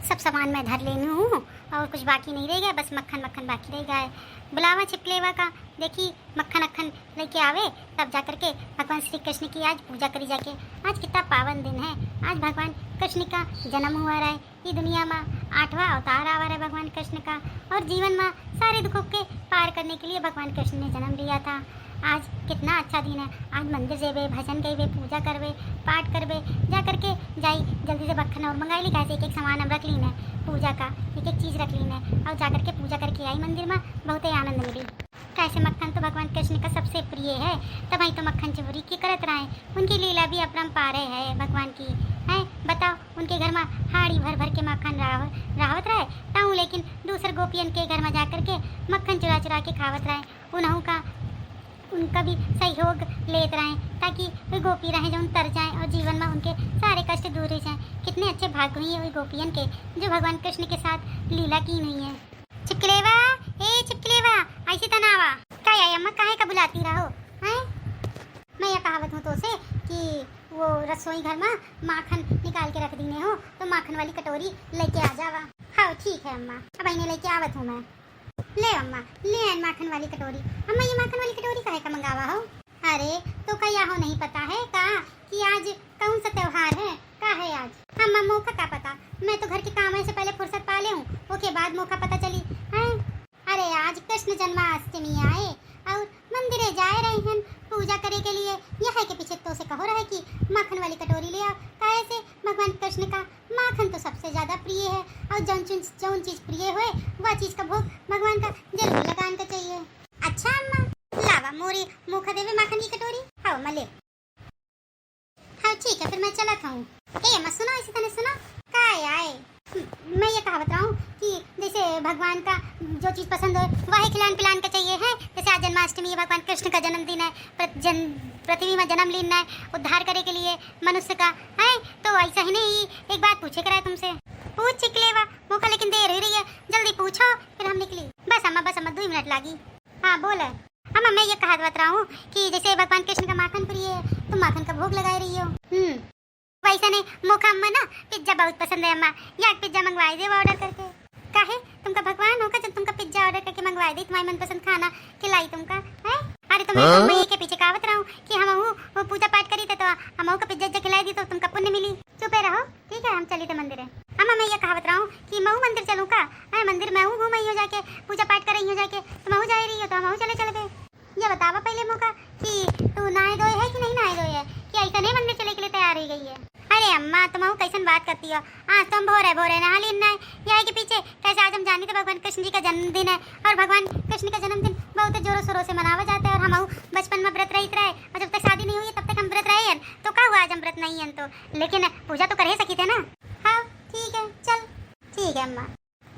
सब सामान मैं धर लेनी हूँ और कुछ बाकी नहीं रह गया, बस मक्खन मक्खन बाकी रह गया है। बुलावा छिपकलेवा का, देखी मक्खन अक्खन लेके आवे तब जा करके भगवान श्री कृष्ण की आज पूजा करी जाके। आज कितना पावन दिन है, आज भगवान कृष्ण का जन्म हुआ रहा है। ये दुनिया में 8वां अवतार आवा है भगवान कृष्ण का, और जीवन में सारे दुखों के पार करने के लिए भगवान कृष्ण ने जन्म लिया था। आज कितना अच्छा दिन है, आज मंदिर जेबे, भजन गईबे, पूजा करवे, पाठ करवे, जा करके जाई जल्दी से मक्खन और मंगाई ली, कैसे एक एक सामान हम रख लीन है, पूजा का एक एक चीज़ रख लीन है, और जा करके पूजा करके आई मंदिर में। बहुत ही आनंद मिली। कैसे मक्खन तो भगवान कृष्ण का सबसे प्रिय है, तब ही तो मक्खन चोरी की करत रहे। उनकी लीला भी अपरंपार है भगवान की है। बताओ, उनके घर में हाड़ी भर भर के मक्खन रावत रहे ताऊ, लेकिन दूसरे गोपियन के घर में जा करके मक्खन चुरा चुरा के खावत रहे। उनका भी सहयोग लेते रहें ताकि वे गोपी रहें जो उन तर जाएं और जीवन में उनके सारे कष्ट दूर हो जाएं। कितने अच्छे भाग्य हुई है वे गोपियन के जो भगवान कृष्ण के साथ लीला की हुई है। छिपकलेवा, ए छिपकलेवा, ऐसी तनावा क्या है अम्मा, काहे का बुलाती रहो हैं? मैं ये कहावत हूँ तो से कि वो रसोई घर में माखन निकाल के रख दीने हो तो माखन वाली कटोरी लेके आ जावा। हाँ ठीक है अम्मा, अब इन्हें लेके आवत हूँ मैं। ले अम्मा, ले आन माखन वाली कटोरी। अम्मा ये माखन वाली कटोरी काहे का मंगावा हो? अरे तो क्या हो नहीं पता है का कि आज कौन सा त्योहार है, का है आज? अम्मा मौका का पता, मैं तो घर के काम से पहले फुर्सत पा ले हूँ, ओके बाद मौका पता चली है। अरे आज कृष्ण जन्माष्टमी आए और मंदिरे जाए रहे हैं पूजा करे के लिए। यह है के पीछे तो से कहो रहे कि माखन वाली कटोरी ले आओ, काहे से भगवान कृष्ण का माखन तो सबसे ज्यादा प्रिय है, और जौन चीज प्रिय हुए वह चीज का भोग भगवान का जरूर लगान का चाहिए। अच्छा अम्मा, लावा मोरी मुख देवे माखन की कटोरी। हाँ अम्मा ले। हाँ ठीक है, फिर मैं चलत हूँ। ए अम्मा सुनो, इसी तरह सुनो काय आए। मैं ये कहावत रहा हूँ कि जैसे भगवान का जो चीज़ पसंद हो वही खिलान पिलान का चाहिए है। जैसे आज जन्माष्टमी है, भगवान कृष्ण का जन्मदिन है, पृथ्वी में जन्म लेना है उद्धार करे के लिए मनुष्य का है, तो ऐसा ही नहीं। एक बात पूछे कराए तुमसे, पूछ छिपकलेवा मौका, लेकिन देर हो रही है, जल्दी पूछो फिर हम निकली। बस अम्मा 2 मिनट लागी। हाँ बोल अम्मा, मैं ये कहावत रहा हूँ कि जैसे भगवान कृष्ण का माखन प्रिय है तुम माखन का भोग लगाए रही हो। वैसा नहीं मौका अम्मा ना पिज्जा बहुत पसंद है अम्मा, या पिज्जा मंगवाए दे ऑर्डर करके। काहे तुमका भगवान होगा जब तुमका पिज्जा ऑर्डर करके मंगवाए दे, तुम्हारी मनपसंद खाना खिलाई तुमका है। अरे तो मैं के पीछे कहावत रहा हूँ कि हम पूजा पाठ करी थे तो हम का पिज्जा खिलाई दी तो तुमका पुण्य मिली। चुपे रहो ठीक है, हम चली थे मंदिर। अम्मा मैं ये कहावत रहा हूँ कि मैं मंदिर चलूँ का, मंदिर में घूम हो जाके पूजा पाठ कर रही हो जाके, तो मैं जा रही हो तो हम चले गए। ये बतावा पहले मौका कि तू नहाए धोए है कि नहीं नहाए धोए है, कि ऐसा नहीं मंदिर चले के लिए तैयार हो गई है। अरे अम्मा तुम कैसन बात करती हो, आज तुम भोरे नहा लेना है। यह के पीछे कैसे आज हम जानी तो भगवान कृष्ण जी का जन्मदिन है, और भगवान कृष्ण का जन्मदिन बहुत जोरों शोरों से मनावा जाता है। और हम बचपन में व्रत रहित रहे, और जब तक शादी नहीं हुई तब तक हम व्रत रहे हैं, तो क्या हुआ आज हम व्रत नहीं है तो, लेकिन पूजा तो कर ही सकी थे ना। हाँ ठीक है चल, ठीक है अम्मा।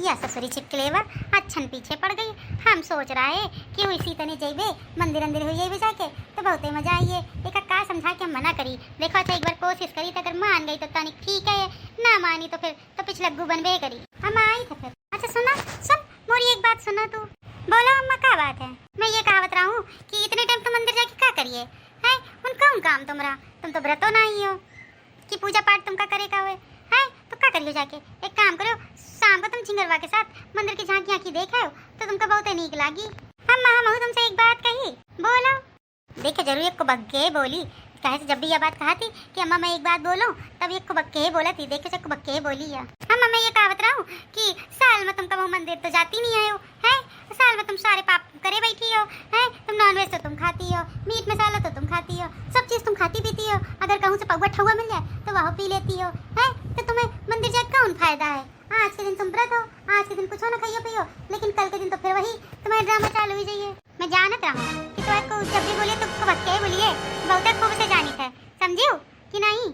यह ससुरी छिपकलेवा अच्छन पीछे पड़ गई। हम सोच रहा है कि इसी तने जाइबे मंदिर अंदर हो जाइबे जाके तो बहुत मजा आई है। एक का समझा के मना करी, देखो अच्छा एक बार कोशिश करी तो अगर मान गई तो तनिक ठीक है, ना मानी तो फिर तो पिछलग्गू बनबे करी। हम आई थे फिर। अच्छा सुन मोरी एक बात सुनो तू। बोलो अम्मा क्या बात है? मैं ये कहावत रहा हूँ कि इतने टाइम तुम मंदिर जाके क्या करिए है, उनका काम तुम्हारा, तुम तो व्रतो ना ही हो कि पूजा पाठ तुमका करे का हुए है, तो क्या करियो जाके? एक काम करो, शाम को तुम झिंगरवा के साथ मंदिर की झांकी आँखी देखा हो तो तुमको बहुत नीक लागी। हम तुमसे एक बात कही, बोलो। देखे जरूर एक को बग्गे बोली, कहे से जब भी यह बात कहा थी कि अम्मा मैं एक बात बोलूं तब एक को बक्के बोला थी, देखे से बक्के बोली है। अम्मा मैं ये कहावत रहा हूँ कि साल में तुम कब मंदिर तो जाती नहीं आयो है, साल में तुम सारे पाप करे बैठी हो है, तुम नॉनवेज तो तुम खाती हो, मीट मसाला तो तुम खाती हो, सब चीज तुम खाती पीती हो, अगर कहूँ से पौवा ठहुआ मिल जाए तो वह पी लेती हो है, तो तुम्हें मंदिर जाकर कौन फायदा है? आज के दिन तुम व्रत हो, आज के दिन कुछ हो ना खाइयो पियो, लेकिन कल के दिन तो फिर वही तुम्हारा ड्रामा चालू ही जाइए। मैं जानत रहा हूँ कि तुम्हारे को जब भी बोलिए तो बक्के बोलिए, बहुत खूब से जानी है, समझियो कि नहीं?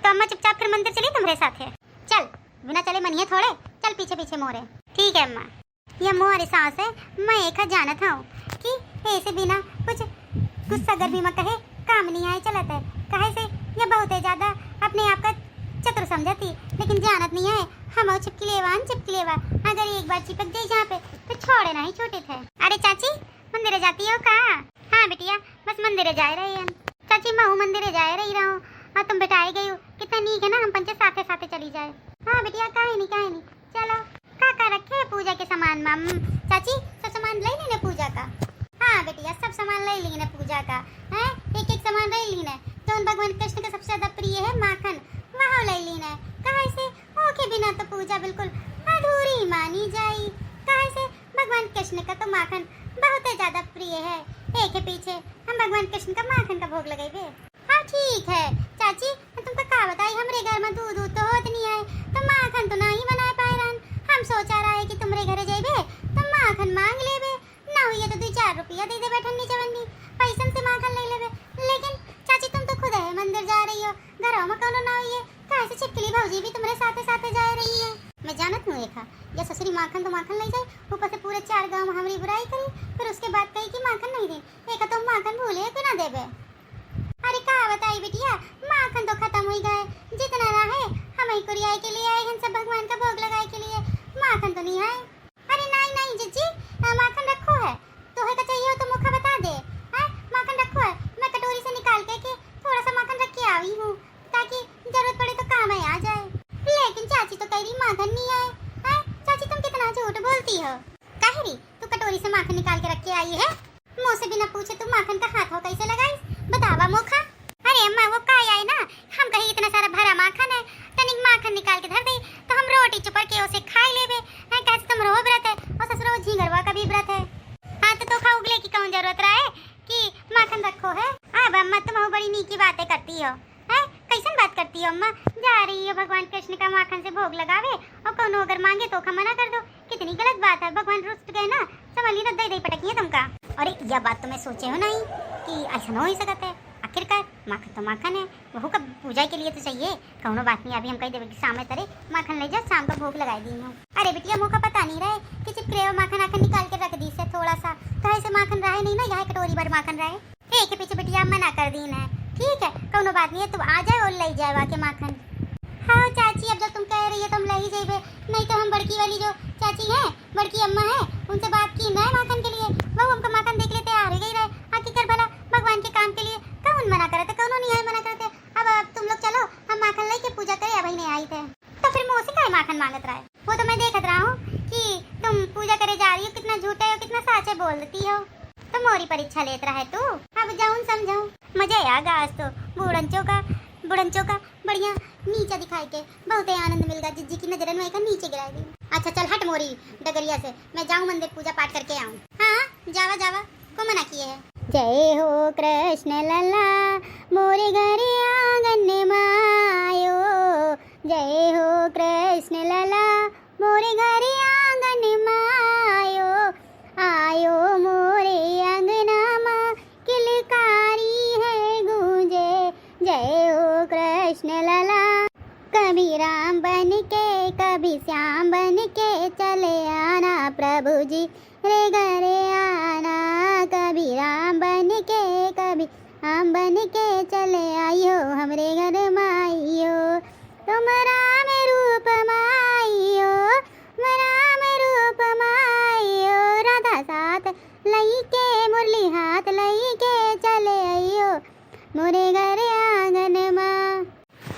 तो अम्मा चुपचाप फिर मंदिर चली तुम्हारे साथ है। चल बिना चले मनिए थोड़े, चल पीछे पीछे मोरे। ठीक है अम्मा, ये मोरी सांस है, मैं एक जानत हूँ कि ऐसे बिना कुछ गुस्सा गर्मी में कहे काम नहीं आए चलत है, कहे से ये बहुत है ज्यादा अपने आप का चतुर समझती, लेकिन जानत नहीं है हम छिपकलेवा अगर एक बार चिपक गई जहाँ पे तो छोड़े नहीं छूटे थे। अरे चाची मंदिर जाती हो कहाँ? हाँ बिटिया बस मंदिर जा रही है चाची, मैं मंदिर जा रही हूँ। हाँ तुम बेटा आई गई हो, कितना नीक है ना हम पंचे साथे साथे चली जाए। हाँ बिटिया काहे नहीं चाची सब सामान ले लेने पूजा का। हाँ बेटिया सब सामान ले लेने पूजा का है, एक एक सामान ले लेने। तो भगवान कृष्ण का सबसे ज्यादा प्रिय है माखन, वहाँ ले लेना। कहाँ से ओके बिना तो पूजा बिल्कुल अधूरी मानी जाई। कहाँ से भगवान कृष्ण का तो माखन बहुत ही ज्यादा प्रिय है। एक के पीछे हम भगवान कृष्ण का माखन का भोग लगाइबे। हाँ ठीक है चाची, तुमको का बताई हमरे घर में दूध तो होत नहीं है, तो माखन तो नहीं बना पाए रहन। हम सोचा रहा है कि तुमरे घरे जाइबे तो माखन मांग लेबे, ना हुई तो 2-4 रुपया दे दे बैठनी चवन्नी पैसन से माखन ले लेबे। लेकिन चाची तुम तो खुद है मंदिर जा रही हो, घरों में कौन ना हुई है, कैसे छिपकली भौजी भी तुम्हारे साथे साथे जा रही है। मैं जानत हूँ एक या ससुरी माखन तो माखन ले जाए, ऊपर से पूरे 4 गांव हमारी बुराई करी, फिर उसके बाद कही कि माखन नहीं दी। एक तो माखन भूले कि ना देबे। अरे का बताई बिटिया, माखन तो खत्म हो गए, जितना रहे हम ही कुरियाई के लिए आए हैं, सब भगवान का भोग लगाए के लिए, माखन तो नहीं है। अरे नहीं नहीं जीजी, माखन रखो है तो है का चाहिए तो मुखा बता दे। माखन रखो है, मैं कटोरी से निकाल के थोड़ा सा माखन रख के आई हूँ ताकि जरूरत पड़े तो काम में आ जाए। लेकिन चाची तो कह रही माखन नहीं आए। चाची तुम कितना झूठ बोलती हो। कह रही तू कटोरी से माखन निकाल के रख के आई है, मुँह से बिना पूछे तू माखन का हाथ हो कैसे लगाई, बतावा मोखा। अरे अम्मा वो का आई ना, हम कहीं इतना सारा भरा माखन है, तनिक माखन निकाल के धर दी तो हम रोटी चुपड़ के उसे खा लेबे। कैसे तुम रो व्रत है और ससुरो झींगरवा का भी व्रत है। हाँ तो खा उगले की कौन जरूरत रहा है कि माखन रखो है। अब अम्मा तुम बड़ी नीकी बातें करती हो। कैसन बात करती हो अम्मा, जा रही हो भगवान कृष्ण का माखन से भोग लगावे और कौन अगर मांगे तो मना कर दो, कितनी गलत बात है। भगवान रुष्ट गए ना, संभाली ना दे पटकी है तुमका। अरे यह बात तो मैं सोचे हो नहीं कि ऐसा हो ही सकता है। आखिरकार माखन तो माखन है, बहू का पूजा के लिए तो चाहिए। कौनो बात नहीं, अभी हम कह देवे कि शाम में तरे माखन ले जा, शाम का भोग लगाई दी हूँ। अरे बिटिया मुँह का पता नहीं रहे कि चिपकले माखन आखन निकाल के रख दी से थोड़ा सा, तो ऐसे माखन रहे नहीं ना, यहाँ कटोरी भर माखन रहे। एक पीछे बिटिया मना कर दी ना, ठीक है कौनो बात नहीं है, तुम आ जाए और ले जाए वाके माखन। हाँ चाची अब जब तुम कह रही हो तो हम ले ही जाइबे, नहीं तो हम बड़की वाली जो चाची है, बड़की अम्मा है, उनसे बात की ना माखन के लिए, वो हमको माखन देख लेते आ गई रहे। आखिर कर भला भगवान के काम के लिए कौन मना करते, कौन नहीं है मना करते। अब तुम लोग चलो हम माखन लेके पूजा करे, अभी नहीं आई थे तो फिर मुँह से क्या माखन मांगत रहा है। वो तो मैं देखत रहा हूँ कि तुम पूजा करे जा रही हो, कितना झूठे हो कितना साचे बोल देती हो। तो मोरी परीक्षा लेत रहा है तू, अब जाऊन समझाऊं। मजा आ गया आज तो बुढ़ंचों का बढ़िया नीचा दिखाई के बहुत आनंद मिल गया। जिज्जी की नजर में नीचे गिरा दी। अच्छा चल हट मोरी डगरिया से, मैं जाऊं मंदिर पूजा पाठ करके आऊं। हाँ जावा जावा, को मना किए है। जय हो कृष्ण लला मोरे घरे आंगन मायो, जय हो कृष्ण लला मोरे घरे आंगन मायो, आयो मोरे अंगना माँ किलकारी है गूंजे, जय हो कृष्ण लला। कभी राम बन के कभी श्याम बन के चले आना प्रभु जी रे घरे आना, कभी राम बन के कभी हम बन के चले आइयो हमरे घर माइयो, तुम राम रूप माइयो, राम रूप माइयो, राधा साथ लई के मुरली हाथ लई के चले आइयो मोरे घर आंगन माँ।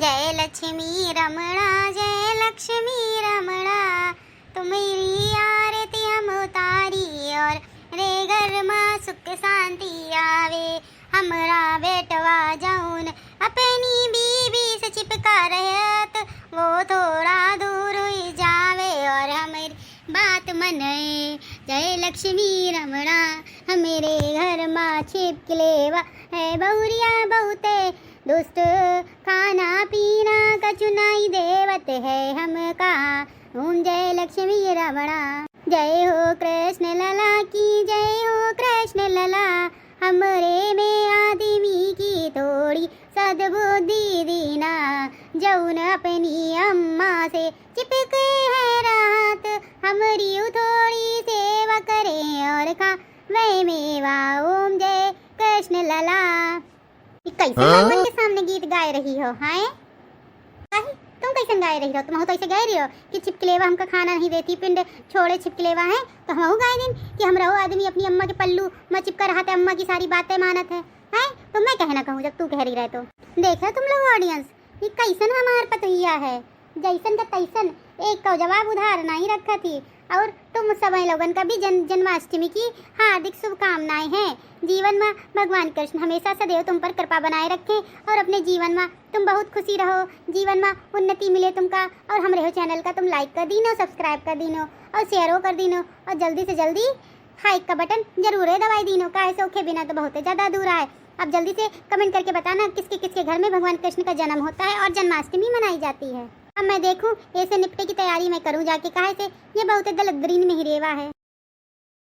जय लक्ष्मी रमणा जय लक्ष्मी रमणा, तुम्हारी आरती हम उतारी और रे घर माँ सुख शांति आवे, हमरा बेटवा जाऊन अपनी बीबी से चिपका रहत, वो थोड़ा दूर हुई जावे और हमारी बात मने। जय लक्ष्मी रमणा हमेरे घर माँ छिपकलेवा है बहुरिया बहुते दुष्ट, खाना पीना का चुनाई देवत है हम कहा। जय लक्ष्मी रमणा, जय हो कृष्ण लला की जय हो कृष्ण लला, हमरे में आदमी की थोड़ी सद्बुद्धि दीना, जौन अपनी अम्मा से चिपके है रात, हमारी थोड़ी सेवा करे और खा वह मेवा। ओम जय कृष्ण लला। कैसे भगवान के सामने गीत गाए रही हो? हाय तुम कैसे गाए रही हो? तुम तो ऐसे गाए रही हो कि छिपकलेवा हमका खाना नहीं देती, पिंड छोड़े छिपकलेवा है, तो हम गाए दिन कि हम रहो आदमी अपनी अम्मा के पल्लू में चिपका रहा था, अम्मा की सारी बातें मानत है। तो मैं कहना कहूँ जब तू कह रही रहे तो देखा तुम लोग ऑडियंस ये कैसन हमार पतैया है, जैसन का तैसन एक का जवाब उधार नहीं रखा थी। और तुम सब लोगन का भी जन्माष्टमी की हार्दिक शुभकामनाएं हैं। जीवन में भगवान कृष्ण हमेशा सदैव तुम पर कृपा बनाए रखें और अपने जीवन में तुम बहुत खुशी रहो, जीवन में उन्नति मिले तुमका। और हमारे चैनल का तुम लाइक कर दीनो, सब्सक्राइब कर दीनो और शेयरो कर दीनो और जल्दी से जल्दी हाइक का बटन जरूर है दबाई दीनो। का ऐसे औखे बिना तो बहुत ज़्यादा अधूरा है। अब जल्दी से कमेंट करके बताना किसके किसके घर में भगवान कृष्ण का जन्म होता है और जन्माष्टमी मनाई जाती है। अब मैं देखूं ऐसे निपटे की तैयारी मैं करूं जाके, काहे से ये बहुत गलत ग्रीन में ही रेवा है।